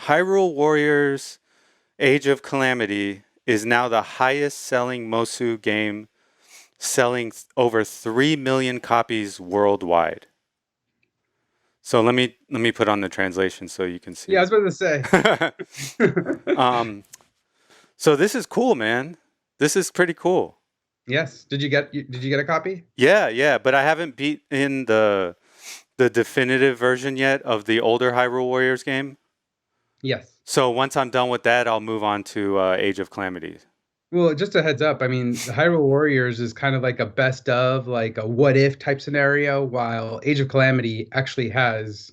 Hyrule Warriors Age of Calamity is now the highest selling Mosu game, selling over 3 million copies worldwide. So let me put on the translation so you can Yeah, I see. was about to say. um, so this is cool, man. This is pretty cool. Yes. Did you get a copy? Yeah, yeah, but I haven't beat in the definitive version yet of the older Hyrule Warriors game. Yes. So once I'm done with that, I'll move on to Age of Calamity. Well, just a heads up. I mean, the Hyrule Warriors is kind of like a best of, like a what if type scenario, while Age of Calamity actually has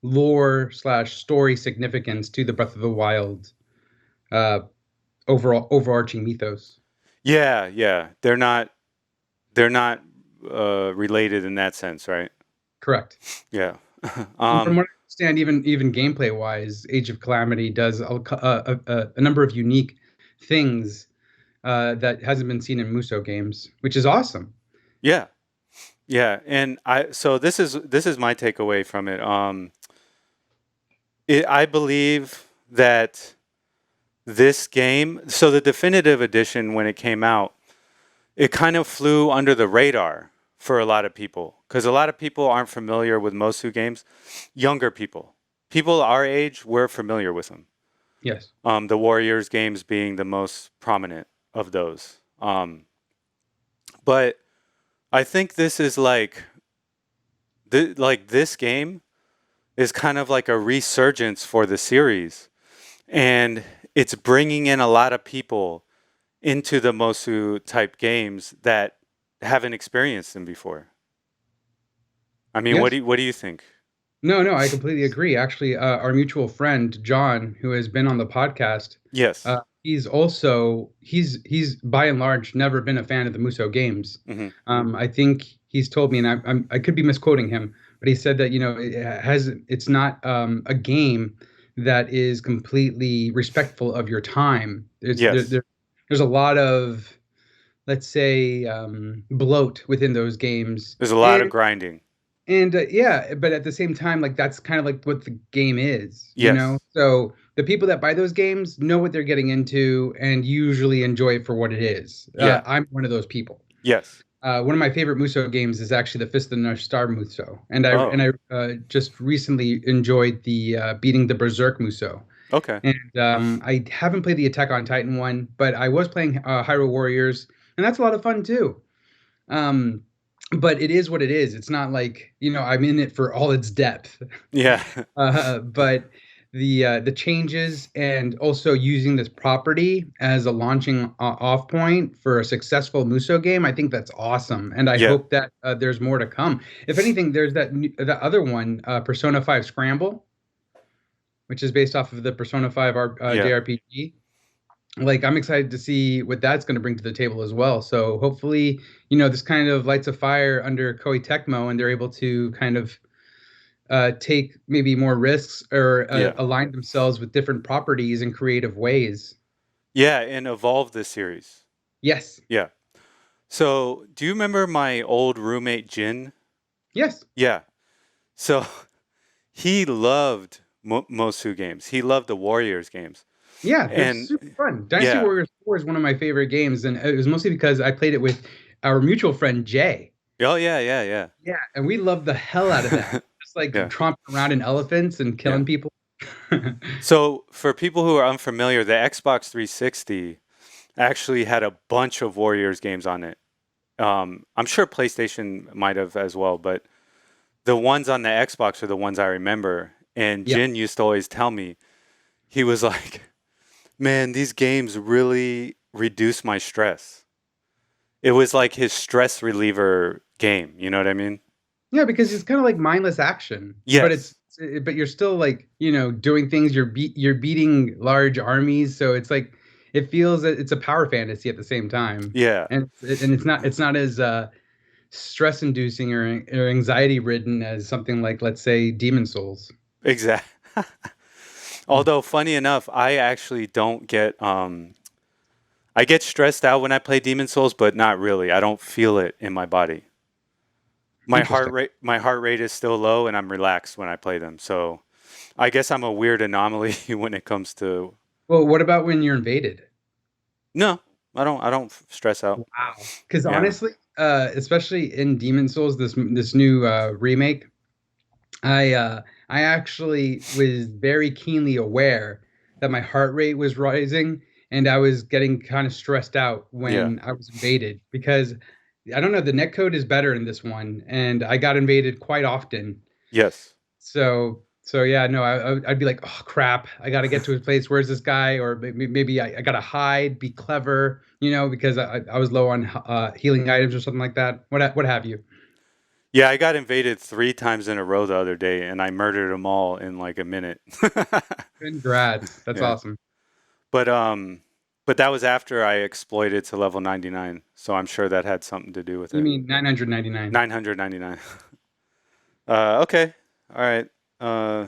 lore slash story significance to the Breath of the Wild uh, overall overarching mythos. Yeah, yeah, they're not related in that sense, right? Correct. Yeah. And from um, what I understand, even gameplay wise, Age of Calamity does a number of unique things that hasn't been seen in Muso games, which is awesome. yeah, yeah, and so this is my takeaway from it. I believe that this game, so the definitive edition when it came out, it kind of flew under the radar for a lot of people because a lot of people aren't familiar with Mosu games. Younger people our age, we're familiar with them. Yes. The Warriors games being the most prominent of those. But I think this is like this game is kind of like a resurgence for the series, and it's bringing in a lot of people into the Mosu type games that haven't experienced them before. I mean, what do Yes. you think? No, no, I completely agree. Actually, our mutual friend John, who has been on the podcast, Yes. he's by and large never been a fan of the Muso games. Hmm. I think he's told me, and I could be misquoting him, but he said that it's not a game that is completely respectful of your time. Yes. There's a lot of, let's say, bloat within those games, There's a lot of grinding. and yeah, but at the same time, like that's kind of like what the game is, you know? Yes. So the people that buy those games know what they're getting into and usually enjoy it for what it is. Yeah. I'm one of those people. Yes. One of my favorite Muso games is actually the Fist of the North Star Muso, and I Oh. and I just recently enjoyed the beating the Berserk Muso. Okay. And I haven't played the Attack on Titan one, but I was playing Hyrule Warriors, and that's a lot of fun too. Um, but it is what it is. It's not like, I'm in it for all its depth. Yeah. But the changes and also using this property as a launching off point for a successful Muso game, I think that's awesome, and I Yeah. hope that there's more to come. If anything, there's that other one, Persona 5 Scramble, which is based off of the Persona 5 Yeah. JRPG. Like, I'm excited to see what that's going to bring to the table as well. So hopefully, this kind of lights a fire under Koei Tecmo, and they're able to kind of take maybe more risks or Yeah. align themselves with different properties in creative ways. Yeah. And evolve the series. Yes. Yeah. So, do you remember my old roommate Jin? Yes. Yeah. So he loved Mosu games. He loved the Warriors games. Yeah, they're And super fun. Dynasty yeah. Warriors 4 is one of my favorite games, and it was mostly because I played it with our mutual friend Jay. Oh yeah, yeah, Yeah, and we loved the hell out of that. yeah. Just like Yeah. tromping around in elephants and Yeah. killing people. So for people who are unfamiliar, the Xbox 360 actually had a bunch of Warriors games on it. I'm sure PlayStation might have as well, but the ones on the Xbox are the ones I remember. And Yeah. Jin used to always tell me, he was like, man, these games really reduce my stress. It was like his stress reliever game. You know what I mean? Yeah, because it's kind of like mindless action, but Yes. but you're still like, doing things. You're beating large armies, so it's like it feels that it's a power fantasy at the same time, Yeah. and it's not as stress inducing or anxiety ridden as something like, let's say, Demon Souls. Exactly. Although funny enough, I actually don't get I get stressed out when I play Demon Souls, but not really. I don't feel it in my body. My heart Interesting. rate my heart rate is still low and I'm relaxed when I play them. So I guess I'm a weird anomaly when it comes to. Well, what about when you're invaded? No, I don't stress out. Wow. Because Yeah. honestly, especially in Demon Souls, this new remake, I actually was very keenly aware that my heart rate was rising and I was getting kind of stressed out Yeah. when I was invaded because I don't know, the netcode is better in this one, and I got invaded quite often. Yes. So yeah, no, I'd be like, oh crap, I got to get to a place. Where's this guy? Or maybe I got to hide, be clever, because I was low on healing items or something like that. What have you? Yeah, I got invaded 3 times in a row the other day, and I murdered them all in like a minute. Congrats, that's Yeah, awesome. but but that was after I exploited to level 99, so I'm sure that had something to do with You it. mean 999? 999. Okay, all right.